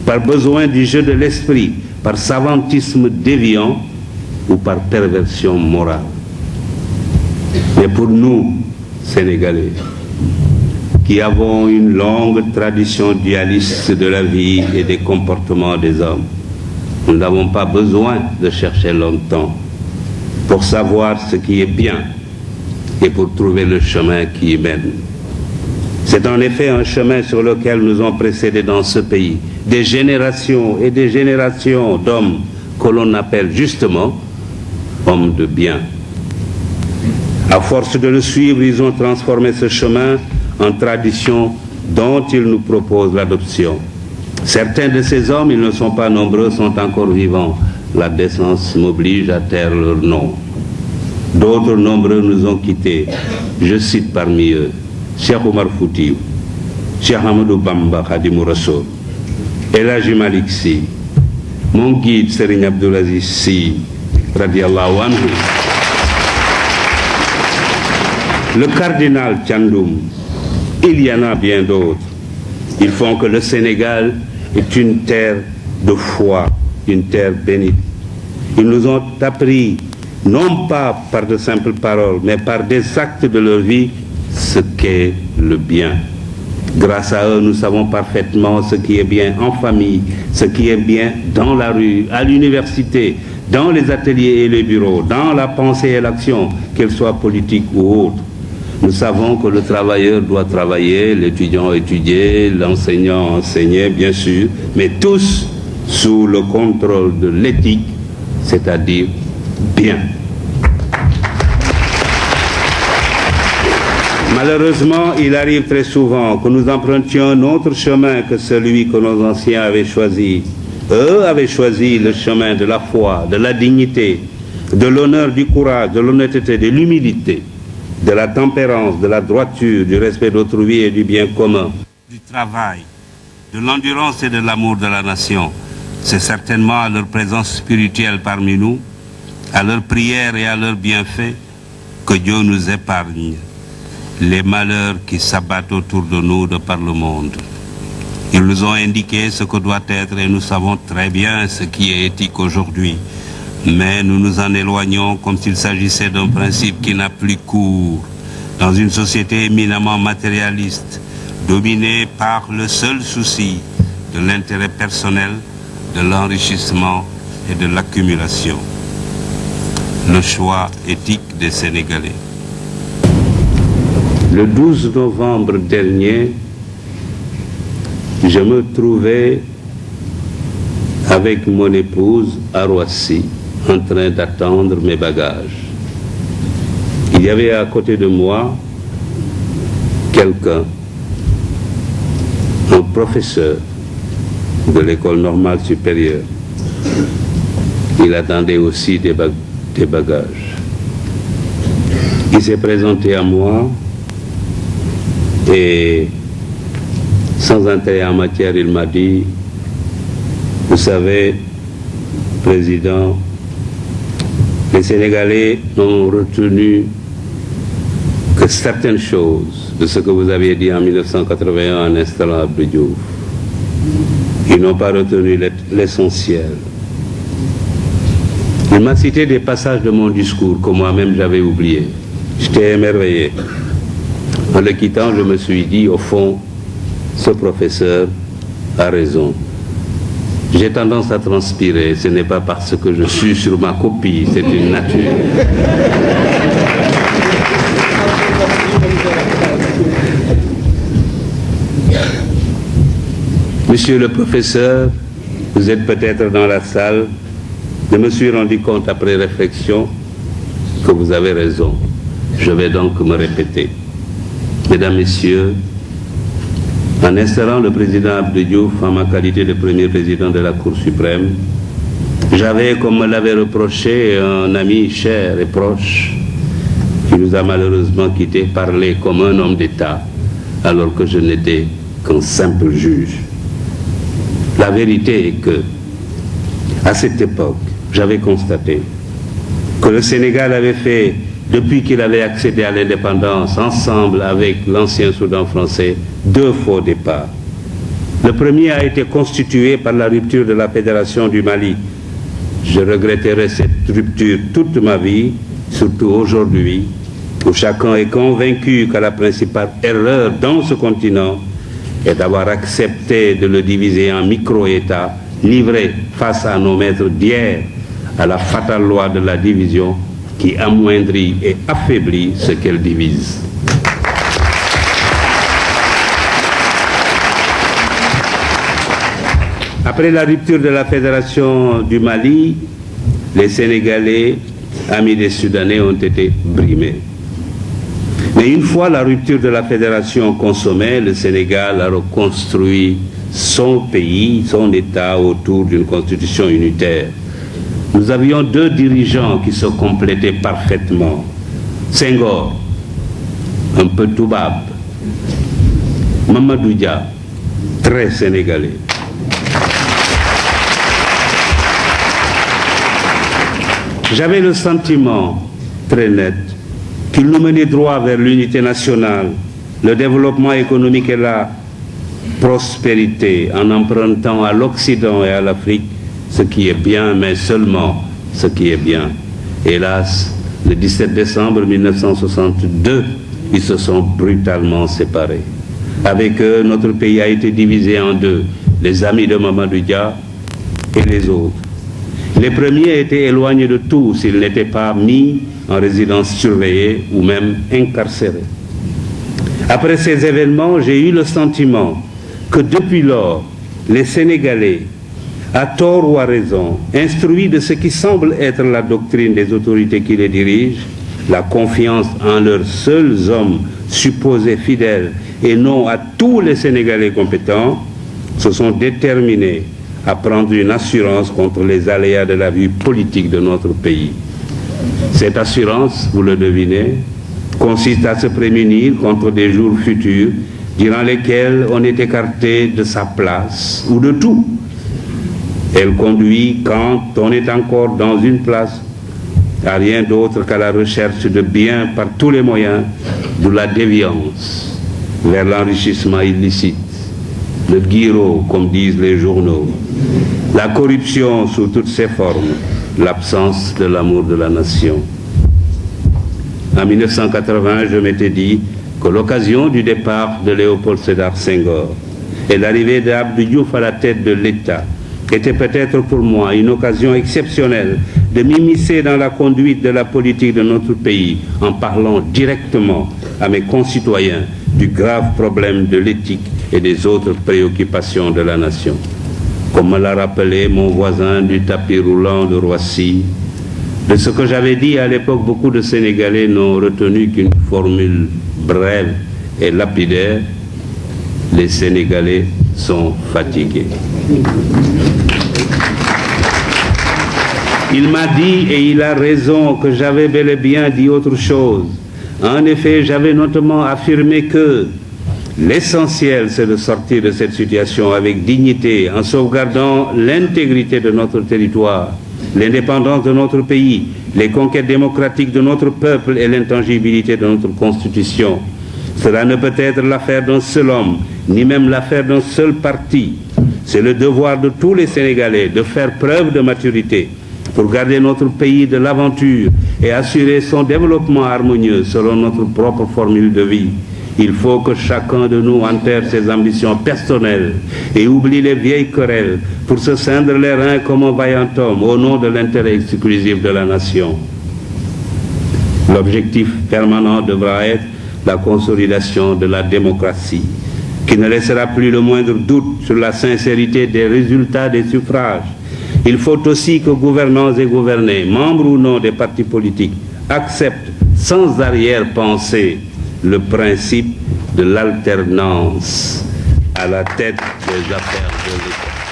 par besoin du jeu de l'esprit, par savantisme déviant ou par perversion morale. Mais pour nous, Sénégalais, qui avons une longue tradition dualiste de la vie et des comportements des hommes, nous n'avons pas besoin de chercher longtemps pour savoir ce qui est bien et pour trouver le chemin qui y mène. C'est en effet un chemin sur lequel nous ont précédé dans ce pays des générations et des générations d'hommes que l'on appelle justement hommes de bien. À force de le suivre, ils ont transformé ce chemin en tradition dont ils nous proposent l'adoption. Certains de ces hommes, ils ne sont pas nombreux, sont encore vivants. La décence m'oblige à taire leur nom. D'autres nombreux nous ont quittés. Je cite parmi eux Cheikh Omar Foutiyou, Cheikh Ahmadou Bamba Khadimou Rassoul, El Hadji Malick Sy, mon guide Serigne Abdoul Aziz Sy, radiallahu anhu, le cardinal Thiandoum. Il y en a bien d'autres. Ils font que le Sénégal est une terre de foi, une terre bénite. Ils nous ont appris, non pas par de simples paroles, mais par des actes de leur vie, ce qu'est le bien. Grâce à eux, nous savons parfaitement ce qui est bien en famille, ce qui est bien dans la rue, à l'université, dans les ateliers et les bureaux, dans la pensée et l'action, qu'elle soit politique ou autre. Nous savons que le travailleur doit travailler, l'étudiant étudier, l'enseignant enseigner, bien sûr, mais tous sous le contrôle de l'éthique, c'est-à-dire bien. Malheureusement, il arrive très souvent que nous empruntions un autre chemin que celui que nos anciens avaient choisi. Eux avaient choisi le chemin de la foi, de la dignité, de l'honneur, du courage, de l'honnêteté, de l'humilité, de la tempérance, de la droiture, du respect d'autrui et du bien commun, du travail, de l'endurance et de l'amour de la nation. C'est certainement à leur présence spirituelle parmi nous, à leur prière et à leurs bienfaits, que Dieu nous épargne les malheurs qui s'abattent autour de nous de par le monde. Ils nous ont indiqué ce que doit être et nous savons très bien ce qui est éthique aujourd'hui. Mais nous nous en éloignons comme s'il s'agissait d'un principe qui n'a plus cours dans une société éminemment matérialiste, dominée par le seul souci de l'intérêt personnel, de l'enrichissement et de l'accumulation. Le choix éthique des Sénégalais. Le 12 novembre dernier, je me trouvais avec mon épouse à Roissy, en train d'attendre mes bagages. Il y avait à côté de moi quelqu'un, un professeur de l'école normale supérieure. Il attendait aussi des bagages. Il s'est présenté à moi et sans entrer en matière, il m'a dit: vous savez, Président, les Sénégalais n'ont retenu que certaines choses de ce que vous aviez dit en 1981 en installant Abdou Diouf. Ils n'ont pas retenu l'essentiel. Il m'a cité des passages de mon discours que moi-même j'avais oubliés. J'étais émerveillé. En le quittant, je me suis dit, au fond, ce professeur a raison. J'ai tendance à transpirer, ce n'est pas parce que je suis sur ma copie, c'est une nature. Monsieur le professeur, vous êtes peut-être dans la salle. Je me suis rendu compte après réflexion que vous avez raison. Je vais donc me répéter. Mesdames, Messieurs, en installant le président Abdou Diouf en ma qualité de premier président de la Cour suprême, j'avais, comme me l'avait reproché un ami cher et proche, qui nous a malheureusement quittés, parlé comme un homme d'État, alors que je n'étais qu'un simple juge. La vérité est que, à cette époque, j'avais constaté que le Sénégal avait fait, depuis qu'il avait accédé à l'indépendance, ensemble avec l'ancien Soudan français, 2 faux départs. Le premier a été constitué par la rupture de la Fédération du Mali. Je regretterai cette rupture toute ma vie, surtout aujourd'hui, où chacun est convaincu que la principale erreur dans ce continent est d'avoir accepté de le diviser en micro-États, livrés face à nos maîtres d'hier, à la fatale loi de la division qui amoindrit et affaiblit ce qu'elle divise. Après la rupture de la Fédération du Mali, les Sénégalais, amis des Soudanais, ont été brimés. Mais une fois la rupture de la Fédération consommée, le Sénégal a reconstruit son pays, son État autour d'une constitution unitaire. Nous avions deux dirigeants qui se complétaient parfaitement. Senghor, un peu toubab. Mamadou Dia, très sénégalais. J'avais le sentiment très net qu'il nous menait droit vers l'unité nationale, le développement économique et la prospérité en empruntant à l'Occident et à l'Afrique ce qui est bien, mais seulement ce qui est bien. Hélas, le 17 décembre 1962, ils se sont brutalement séparés. Avec eux, notre pays a été divisé en deux, les amis de Mamadou Dia et les autres. Les premiers étaient éloignés de tout s'ils n'étaient pas mis en résidence surveillée ou même incarcérés. Après ces événements, j'ai eu le sentiment que depuis lors, les Sénégalais, à tort ou à raison, instruits de ce qui semble être la doctrine des autorités qui les dirigent, la confiance en leurs seuls hommes supposés fidèles et non à tous les Sénégalais compétents, se sont déterminés à prendre une assurance contre les aléas de la vie politique de notre pays. Cette assurance, vous le devinez, consiste à se prémunir contre des jours futurs durant lesquels on est écarté de sa place ou de tout. Elle conduit, quand on est encore dans une place, à rien d'autre qu'à la recherche de biens par tous les moyens, de la déviance vers l'enrichissement illicite, le guiro, comme disent les journaux, la corruption sous toutes ses formes, l'absence de l'amour de la nation. En 1980, je m'étais dit que l'occasion du départ de Léopold Sédar Senghor et l'arrivée d'Abdou Diouf à la tête de l'État était peut-être pour moi une occasion exceptionnelle de m'immiscer dans la conduite de la politique de notre pays en parlant directement à mes concitoyens du grave problème de l'éthique et des autres préoccupations de la nation. Comme me l'a rappelé mon voisin du tapis roulant de Roissy, de ce que j'avais dit à l'époque, beaucoup de Sénégalais n'ont retenu qu'une formule brève et lapidaire: les Sénégalais sont fatigués. Il m'a dit, et il a raison, que j'avais bel et bien dit autre chose. En effet, j'avais notamment affirmé que l'essentiel, c'est de sortir de cette situation avec dignité, en sauvegardant l'intégrité de notre territoire, l'indépendance de notre pays, les conquêtes démocratiques de notre peuple et l'intangibilité de notre constitution. Cela ne peut être l'affaire d'un seul homme, ni même l'affaire d'un seul parti. C'est le devoir de tous les Sénégalais de faire preuve de maturité pour garder notre pays de l'aventure et assurer son développement harmonieux selon notre propre formule de vie. Il faut que chacun de nous enterre ses ambitions personnelles et oublie les vieilles querelles pour se ceindre les reins comme un vaillant homme au nom de l'intérêt exclusif de la nation. L'objectif permanent devra être la consolidation de la démocratie, qui ne laissera plus le moindre doute sur la sincérité des résultats des suffrages. Il faut aussi que gouvernants et gouvernés, membres ou non des partis politiques, acceptent sans arrière-pensée le principe de l'alternance à la tête des affaires de l'État.